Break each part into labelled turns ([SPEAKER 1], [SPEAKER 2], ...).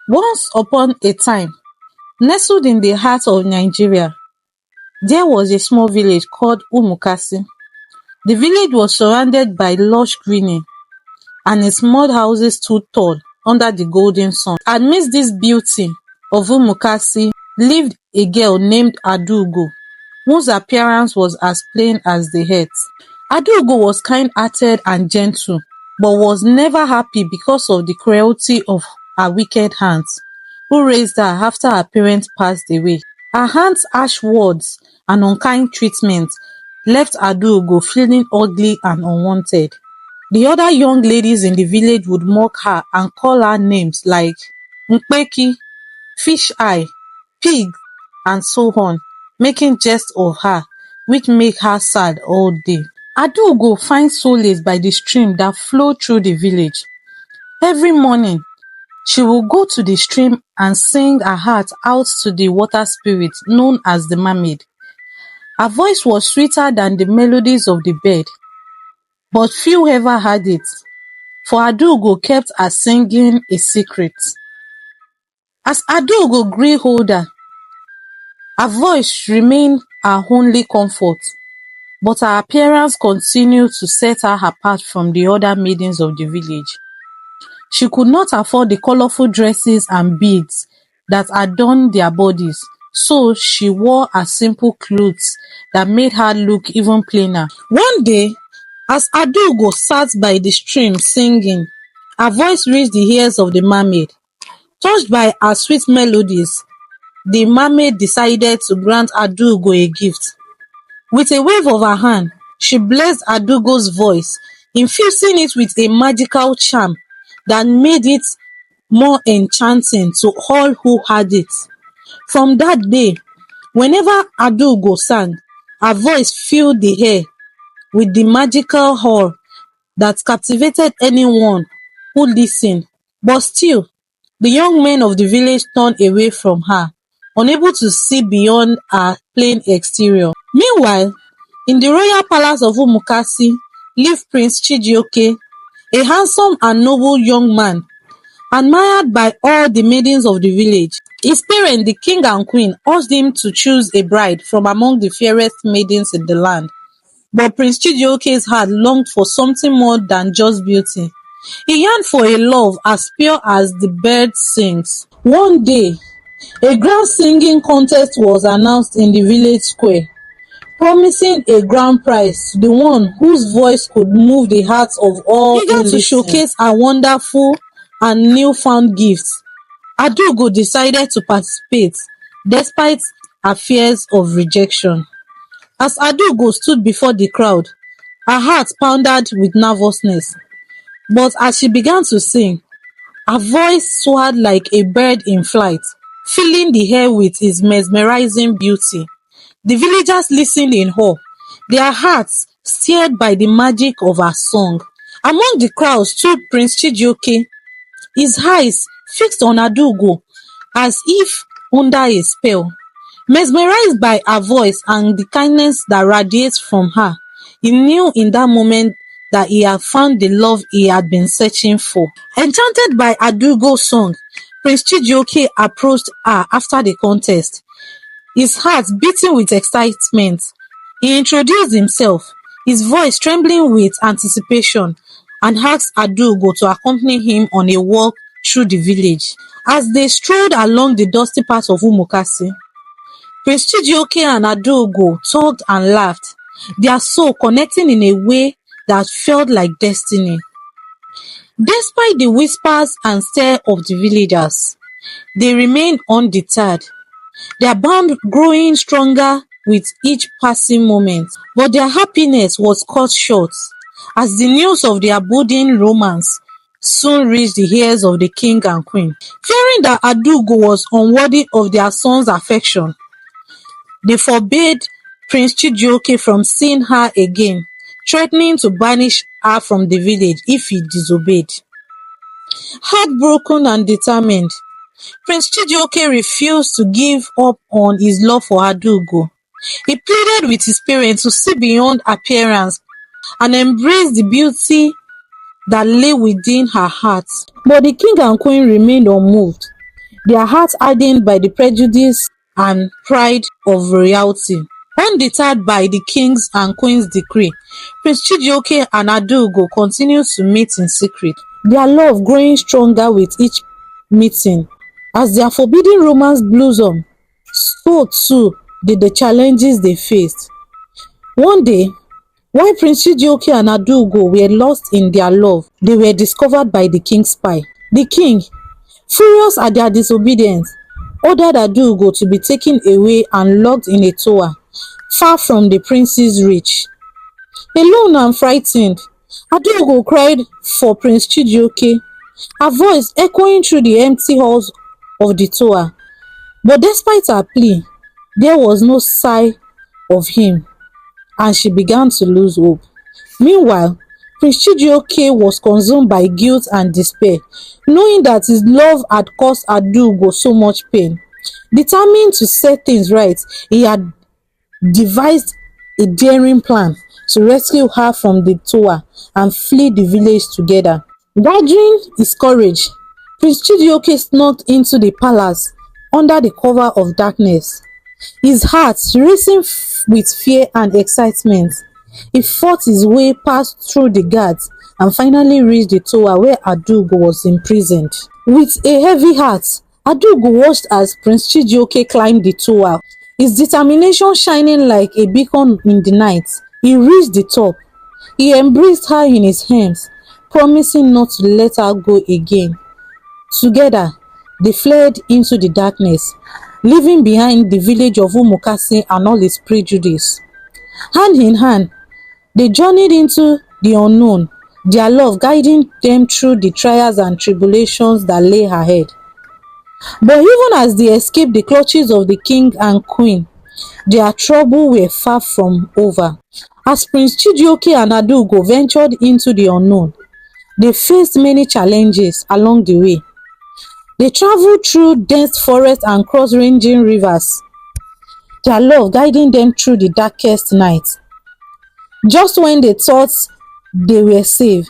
[SPEAKER 1] Once upon a time, nestled in the heart of Nigeria, there was a small village called Umukasi. The village was surrounded by lush greenery and its mud houses stood tall under the golden sun. Amidst this beauty of Umukasi lived a girl named Adugo, whose appearance was as plain as the earth. Adugo was kind-hearted and gentle, but was never happy because of the cruelty of her wicked aunts, who raised her after her parents passed away. Her aunts' harsh words and unkind treatment left Adugo feeling ugly and unwanted. The other young ladies in the village would mock her and call her names like Nkpeki, fish eye, pig, and so on, making jest of her, which made her sad all day. Adugo finds solace by the stream that flowed through the village. Every morning, she will go to the stream and sing her heart out to the water spirit known as the mermaid. Her voice was sweeter than the melodies of the bird, but few ever heard it, for Adugo kept her singing a secret. As Adugo grew older, her voice remained her only comfort, but her appearance continued to set her apart from the other maidens of the village. She could not afford the colorful dresses and beads that adorned their bodies, so she wore a simple clothes that made her look even plainer. One day, as Adugo sat by the stream singing, her voice reached the ears of the mermaid. Touched by her sweet melodies, the mermaid decided to grant Adugo a gift. With a wave of her hand, she blessed Adugo's voice, infusing it with a magical charm that made it more enchanting to all who heard it. From that day, whenever Adugo sang, her voice filled the air with the magical awe that captivated anyone who listened. But still, the young men of the village turned away from her, unable to see beyond her plain exterior. Meanwhile, in the royal palace of Umukasi lived Prince Chijioke, a handsome and noble young man, admired by all the maidens of the village. His parents, the king and queen, urged him to choose a bride from among the fairest maidens in the land. But Prince Chijioke's heart longed for something more than just beauty. He yearned for a love as pure as the bird sings. One day, a grand singing contest was announced in the village square, promising a grand prize to the one whose voice could move the hearts of all who listened. To showcase her wonderful and newfound gifts, Adugo decided to participate despite her fears of rejection. As Adugo stood before the crowd, her heart pounded with nervousness. But as she began to sing, her voice soared like a bird in flight, filling the air with its mesmerizing beauty. The villagers listened in awe, their hearts stirred by the magic of her song. Among the crowd stood Prince Chijioke, his eyes fixed on Adugo as if under a spell. Mesmerized by her voice and the kindness that radiates from her, he knew in that moment that he had found the love he had been searching for. Enchanted by Adugo's song, Prince Chijioke approached her after the contest, his heart beating with excitement. He introduced himself, his voice trembling with anticipation, and asked Adugo to accompany him on a walk through the village. As they strolled along the dusty path of Umukasi, Prince Chijioke and Adugo talked and laughed, their soul connecting in a way that felt like destiny. Despite the whispers and stare of the villagers, they remained undeterred, their bond growing stronger with each passing moment. But their happiness was cut short, as the news of their budding romance soon reached the ears of the king and queen. Fearing that Adugo was unworthy of their son's affection, they forbade Prince Chijioke from seeing her again, threatening to banish her from the village if he disobeyed. Heartbroken and determined, Prince Chijioke refused to give up on his love for Adugo. He pleaded with his parents to see beyond appearance and embrace the beauty that lay within her heart. But the king and queen remained unmoved. their hearts hardened by the prejudice and pride of royalty. Undeterred by the king's and queen's decree, Prince Chijioke and Adaugo continued to meet in secret, their love growing stronger with each meeting. As their forbidden romance blossomed, so too did the challenges they faced. One day, while Prince Chijioke and Adaugo were lost in their love, they were discovered by the king's spy. The king, furious at their disobedience, ordered Adaugo to be taken away and locked in a tower, far from the prince's reach. Alone and frightened, Adaugo cried for Prince Chijioke, her voice echoing through the empty halls of the tower. But despite her plea, there was no sign of him, and she began to lose hope. Meanwhile, Prince Chijioke was consumed by guilt and despair, knowing that his love had caused Adaugo so much pain. Determined to set things right, he had devised a daring plan to rescue her from the tower and flee the village together. Gathering his courage, Prince Chijioke snuck into the palace under the cover of darkness. His heart racing with fear and excitement, he fought his way past through the guards and finally reached the tower where Adaugo was imprisoned. With a heavy heart, Adaugo watched as Prince Chijioke climbed the tower, his determination shining like a beacon in the night. He reached the top. He embraced her in his arms, promising not to let her go again. Together, they fled into the darkness, leaving behind the village of Umukasi and all its prejudice. Hand in hand, they journeyed into the unknown, their love guiding them through the trials and tribulations that lay ahead. But even as they escaped the clutches of the king and queen, their troubles were far from over. As Prince Chijioke and Adaugo ventured into the unknown, they faced many challenges along the way. They traveled through dense forests and crossed ranging rivers, their love guiding them through the darkest nights. Just when they thought they were safe,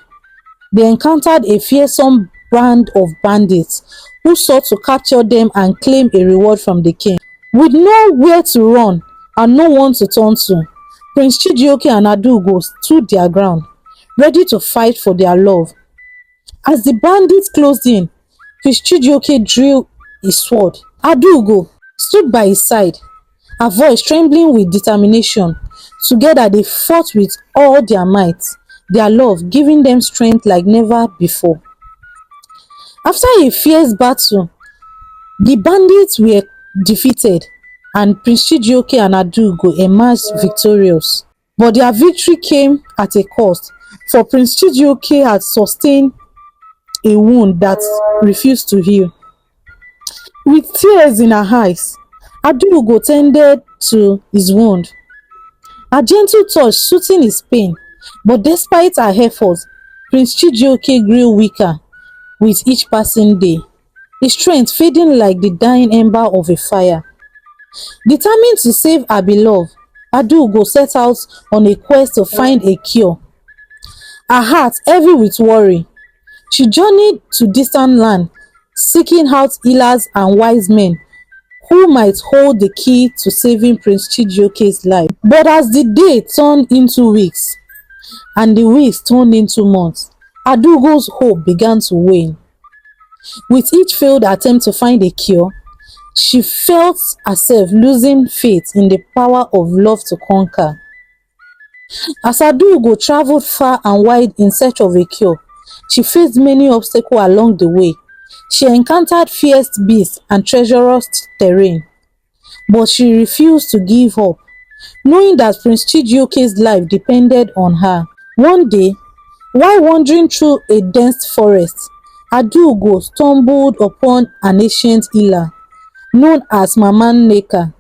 [SPEAKER 1] they encountered a fearsome band of bandits who sought to capture them and claim a reward from the king. With nowhere to run and no one to turn to, Prince Chijioke and Adaugo stood their ground, ready to fight for their love. As the bandits closed in, Prince Chijioke drew his sword. Adaugo stood by his side, her voice trembling with determination. Together they fought with all their might, their love giving them strength like never before. After a fierce battle, the bandits were defeated and Prince Chijioke and Adaugo emerged victorious. But their victory came at a cost, for Prince Chijioke had sustained a wound that refused to heal. With tears in her eyes, Adaugo tended to his wound, a gentle touch soothing his pain. But despite her efforts, Prince Chijioke grew weaker with each passing day, his strength fading like the dying ember of a fire. Determined to save her beloved, Adaugo set out on a quest to find a cure. Her heart heavy with worry, she journeyed to distant lands, seeking out healers and wise men who might hold the key to saving Prince Chijioke's life. But as the day turned into weeks, and the weeks turned into months, Adaugo's hope began to wane. With each failed attempt to find a cure, she felt herself losing faith in the power of love to conquer. As Adaugo traveled far and wide in search of a cure, she faced many obstacles along the way. She encountered fierce beasts and treacherous terrain, but she refused to give up, knowing that Prince Chijioke's life depended on her. One day, while wandering through a dense forest, Adaugo stumbled upon an ancient healer known as Mama Nneka.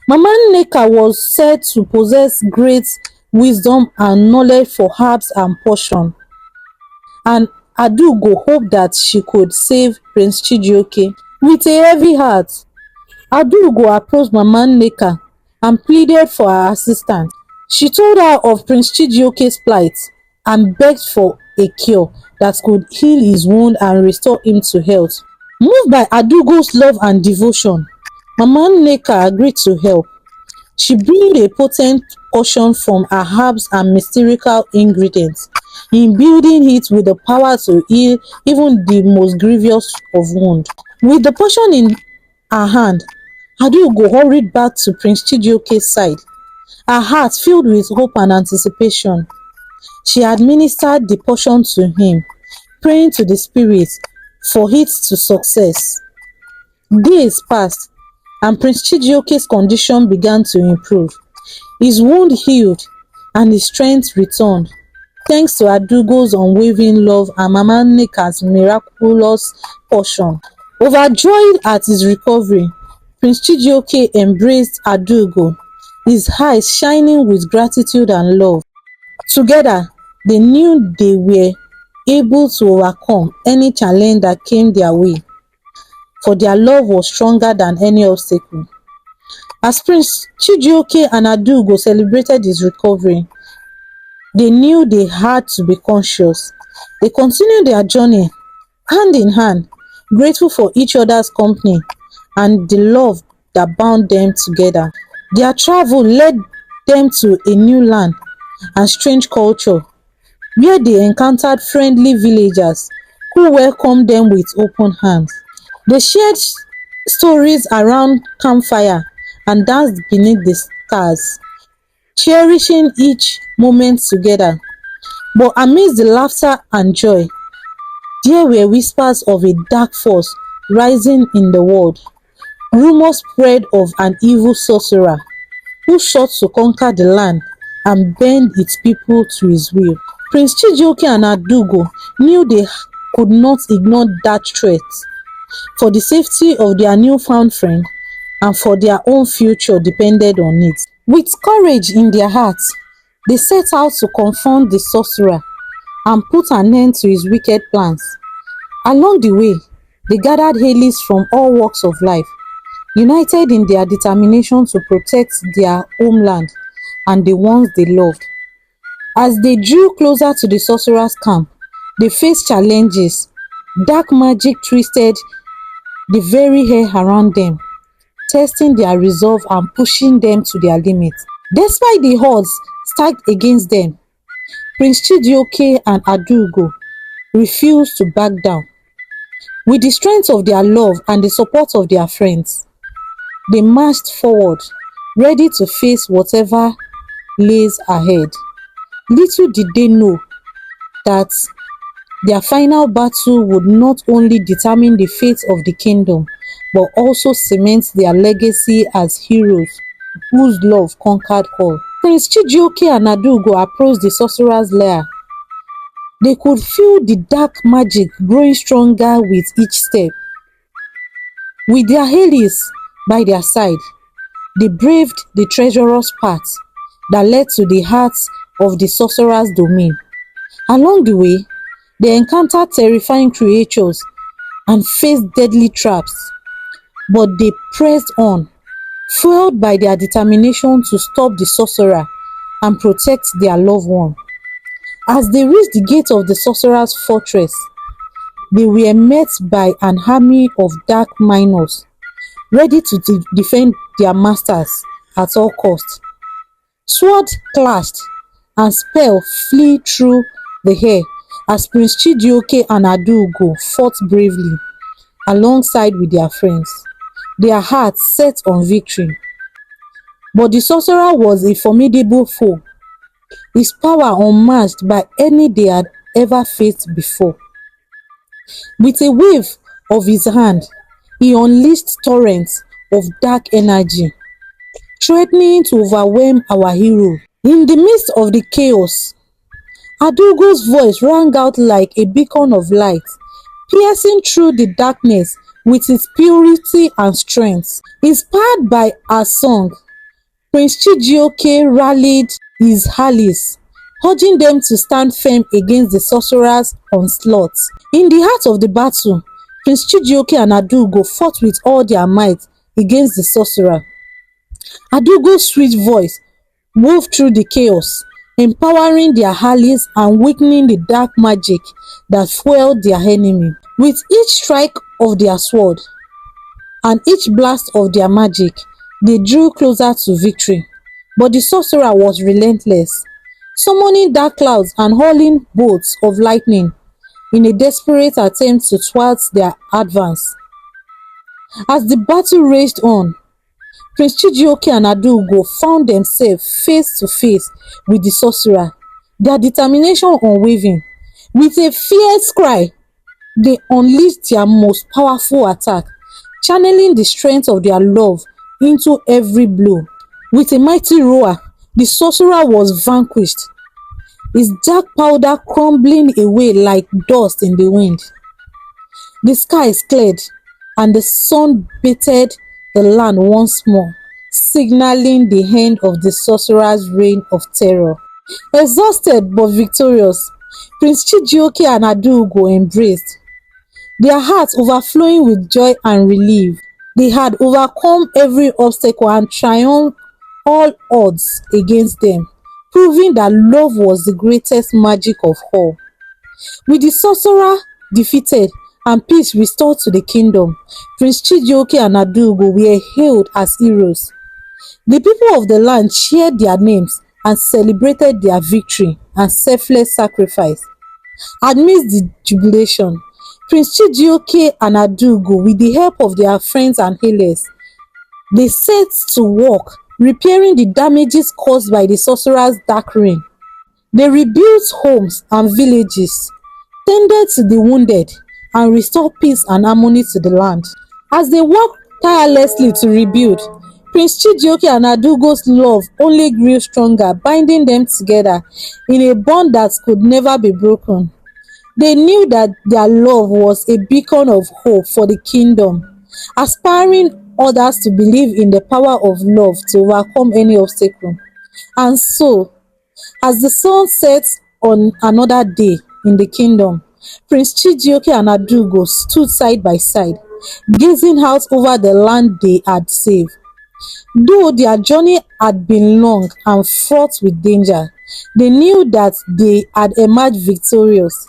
[SPEAKER 1] Mama Nneka was said to possess great wisdom and knowledge for herbs and potions, and Adaugo hoped that she could save Prince Chijioke. With a heavy heart, Adaugo approached Mama Nneka and pleaded for her assistance. She told her of Prince Chijioke's plight and begged for a cure that could heal his wound and restore him to health. Moved by Adugo's love and devotion, Mama Nneka agreed to help. She brewed a potent potion from her herbs and mystical ingredients, imbuing it with the power to heal even the most grievous of wounds. With the potion in her hand, Adugo hurried back to Prince Chijioke's side, her heart filled with hope and anticipation. She administered the potion to him, praying to the spirits for it to success. Days passed, and Prince Chijioke's condition began to improve. His wound healed, and his strength returned, thanks to Adugo's unwavering love and Mama Nneka's miraculous potion. Overjoyed at his recovery, Prince Chijioke embraced Adugo, his eyes shining with gratitude and love. Together, they knew they were able to overcome any challenge that came their way, for their love was stronger than any obstacle. As Prince Chijioke and Adugo celebrated his recovery, they knew they had to be conscious. They continued their journey hand in hand, grateful for each other's company and the love that bound them together. Their travel led them to a new land and strange culture, where they encountered friendly villagers who welcomed them with open hands. They shared stories around campfire and danced beneath the stars, cherishing each moment together. But amidst the laughter and joy, there were whispers of a dark force rising in the world. Rumors spread of an evil sorcerer who sought to conquer the land and bend its people to his will. Prince Chijioke and Adugo knew they could not ignore that threat, for the safety of their newfound friend and for their own future depended on it. With courage in their hearts, they set out to confront the sorcerer and put an end to his wicked plans. Along the way, they gathered Haileys from all walks of life, united in their determination to protect their homeland and the ones they loved. As they drew closer to the sorcerer's camp, they faced challenges. Dark magic twisted the very air around them, testing their resolve and pushing them to their limits. Despite the odds stacked against them, Prince Chijioke and Adugo refused to back down. With the strength of their love and the support of their friends, they marched forward, ready to face whatever lays ahead. Little did they know that their final battle would not only determine the fate of the kingdom, but also cement their legacy as heroes whose love conquered all. Prince Chijioke and Adugo approached the sorcerer's lair. They could feel the dark magic growing stronger with each step. With their Haileys by their side, they braved the treacherous path that led to the heart of the sorcerer's domain. Along the way, they encountered terrifying creatures and faced deadly traps, but they pressed on, fueled by their determination to stop the sorcerer and protect their loved one. As they reached the gate of the sorcerer's fortress, they were met by an army of dark miners, ready to defend their masters at all costs. Swords clashed and spells flew through the air as Prince Chijioke and Adugo fought bravely alongside with their friends, their hearts set on victory. But the sorcerer was a formidable foe, his power unmatched by any they had ever faced before. With a wave of his hand, he unleashed torrents of dark energy, threatening to overwhelm our hero. In the midst of the chaos, Adugo's voice rang out like a beacon of light, piercing through the darkness with its purity and strength. Inspired by her song, Prince Chijioke rallied his allies, urging them to stand firm against the sorcerer's onslaught. In the heart of the battle, Prince Chijioke and Adugo fought with all their might against the sorcerer. Adugo's sweet voice wove through the chaos, empowering their allies and weakening the dark magic that fueled their enemy. With each strike of their sword and each blast of their magic, they drew closer to victory. But the sorcerer was relentless, summoning dark clouds and hurling bolts of lightning in a desperate attempt to thwart their advance. As the battle raged on, Prince Chijioke and Adaugo found themselves face to face with the sorcerer, their determination unwavering. With a fierce cry, they unleashed their most powerful attack, channeling the strength of their love into every blow. With a mighty roar, the sorcerer was vanquished, his dark powder crumbling away like dust in the wind. The skies cleared, and the sun bathed the land once more, signaling the end of the sorcerer's reign of terror. Exhausted but victorious, Prince Chijioke and Adaugo embraced, their hearts overflowing with joy and relief. They had overcome every obstacle and triumphed all odds against them, proving that love was the greatest magic of all. With the sorcerer defeated and peace restored to the kingdom, Prince Chijioke and Adaugo were hailed as heroes. The people of the land cheered their names and celebrated their victory and selfless sacrifice. Amidst the jubilation, Prince Chijioke and Adaugo, with the help of their friends and healers, they set to work repairing the damages caused by the sorcerer's dark reign. They rebuilt homes and villages, tended to the wounded, and restored peace and harmony to the land. As they worked tirelessly to rebuild, Prince Chijioke and Adaugo's love only grew stronger, binding them together in a bond that could never be broken. They knew that their love was a beacon of hope for the kingdom, aspiring others to believe in the power of love to overcome any obstacle. And so, as the sun sets on another day in the kingdom, Prince Chijioke and Adaugo stood side by side, gazing out over the land they had saved. Though their journey had been long and fraught with danger, they knew that they had emerged victorious,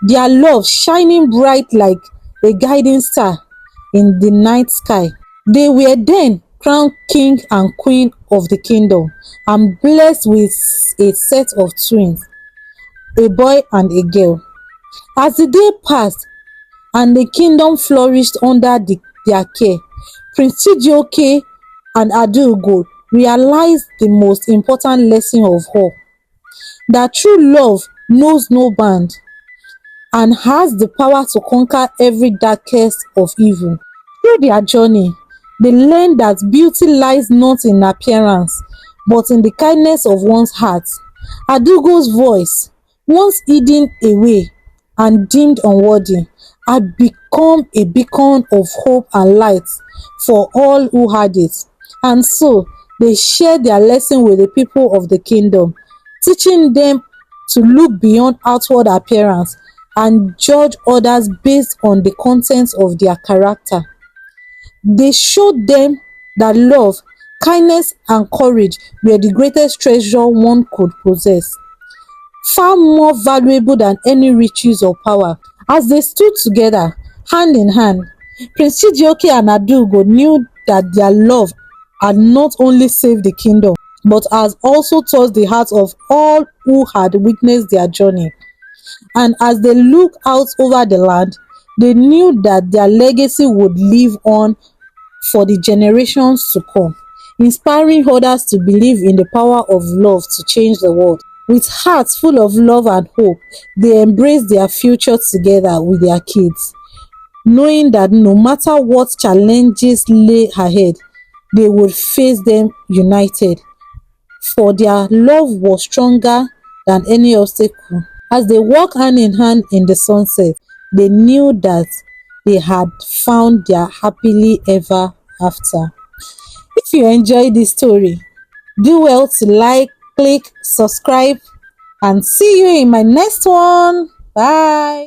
[SPEAKER 1] their love shining bright like a guiding star in the night sky. They were then crowned king and queen of the kingdom and blessed with a set of twins, a boy and a girl. As the day passed and the kingdom flourished under their care, Prince Chijioke and Adaugo realized the most important lesson of all, that true love knows no bound and has the power to conquer every darkest of evil. Through their journey, they learned that beauty lies not in appearance, but in the kindness of one's heart. Adaugo's voice, once hidden away and deemed unworthy, had become a beacon of hope and light for all who heard it. And so, they shared their lesson with the people of the kingdom, teaching them to look beyond outward appearance and judge others based on the contents of their character. They showed them that love, kindness, and courage were the greatest treasure one could possess, far more valuable than any riches or power. As they stood together, hand in hand, Prince Chijioke and Adaugo knew that their love had not only saved the kingdom, but has also touched the hearts of all who had witnessed their journey. And as they looked out over the land, they knew that their legacy would live on for the generations to come, inspiring others to believe in the power of love to change the world. With hearts full of love and hope, they embraced their future together with their kids, knowing that no matter what challenges lay ahead, they would face them united, for their love was stronger than any obstacle. As they walked hand in hand in the sunset, they knew that they had found their happily ever after. If you enjoyed this story, do well to like, click, subscribe, and see you in my next one. Bye.